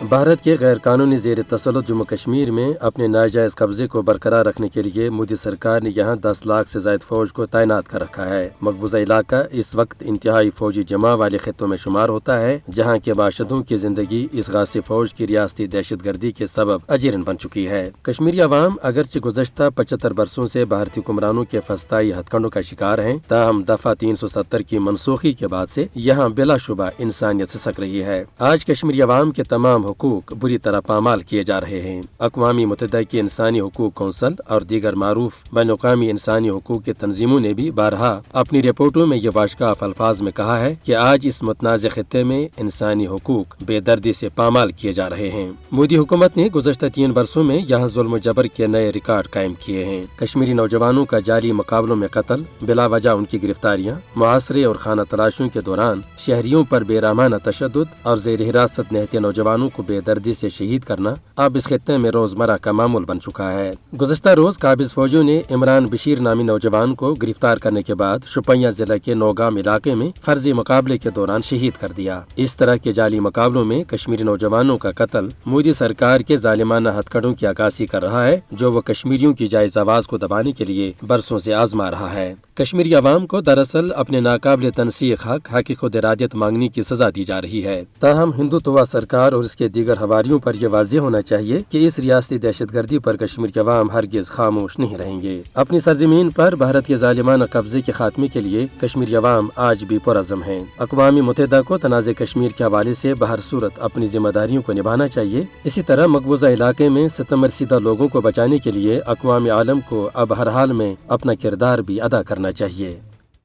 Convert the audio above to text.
بھارت کے غیر قانونی زیر تسلط جموں کشمیر میں اپنے ناجائز قبضے کو برقرار رکھنے کے لیے مودی سرکار نے یہاں 10 لاکھ سے زائد فوج کو تعینات کر رکھا ہے۔ مقبوضہ علاقہ اس وقت انتہائی فوجی جمع والے خطوں میں شمار ہوتا ہے، جہاں کے باشندوں کی زندگی اس غاصب فوج کی ریاستی دہشت گردی کے سبب اجیرن بن چکی ہے۔ کشمیری عوام اگرچہ گزشتہ 75 برسوں سے بھارتی حکمرانوں کے فسطائی ہتھ کنڈوں کا شکار ہیں، تاہم دفعہ 370 کی منسوخی کے بعد سے یہاں بلا شبہ انسانیت سسک رہی ہے۔ آج کشمیری عوام کے تمام حقوق بری طرح پامال کیے جا رہے ہیں۔ اقوام متحدہ کی انسانی حقوق کونسل اور دیگر معروف بین الاقوامی انسانی حقوق کی تنظیموں نے بھی بارہا اپنی رپورٹوں میں یہ واشگاف الفاظ میں کہا ہے کہ آج اس متنازع خطے میں انسانی حقوق بے دردی سے پامال کیے جا رہے ہیں۔ مودی حکومت نے گزشتہ 3 برسوں میں یہاں ظلم و جبر کے نئے ریکارڈ قائم کیے ہیں۔ کشمیری نوجوانوں کا جاری مقابلوں میں قتل، بلا وجہ ان کی گرفتاریاں، محاصرے اور خانہ تلاشیوں کے دوران شہریوں پر بے رحمانہ تشدد اور زیر حراست نہتے نوجوانوں کو بے دردی سے شہید کرنا اب اس خطے میں روزمرہ کا معمول بن چکا ہے۔ گزشتہ روز قابض فوجیوں نے عمران بشیر نامی نوجوان کو گرفتار کرنے کے بعد شوپیاں ضلع کے نوگام علاقے میں فرضی مقابلے کے دوران شہید کر دیا۔ اس طرح کے جعلی مقابلوں میں کشمیری نوجوانوں کا قتل مودی سرکار کے ظالمانہ ہتھ کنڈوں کی عکاسی کر رہا ہے، جو وہ کشمیریوں کی جائز آواز کو دبانے کے لیے برسوں سے آزما رہا ہے۔ کشمیری عوام کو دراصل اپنے ناقابل تنسیق حق خود ارادیت مانگنے کی سزا دی جا رہی ہے۔ تاہم ہندوتوا سرکار اور اس کے دیگر حواریوں پر یہ واضح ہونا چاہیے کہ اس ریاستی دہشت گردی پر کشمیر کے عوام ہرگز خاموش نہیں رہیں گے۔ اپنی سرزمین پر بھارت کے ظالمانہ قبضے کے خاتمے کے لیے کشمیری عوام آج بھی پرعزم ہیں۔ اقوام متحدہ کو تنازع کشمیر کے حوالے سے بہر صورت اپنی ذمہ داریوں کو نبھانا چاہیے۔ اسی طرح مقبوضہ علاقے میں ستم رسیدہ لوگوں کو بچانے کے لیے اقوام عالم کو اب ہر حال میں اپنا کردار بھی ادا کرنا چاہیے۔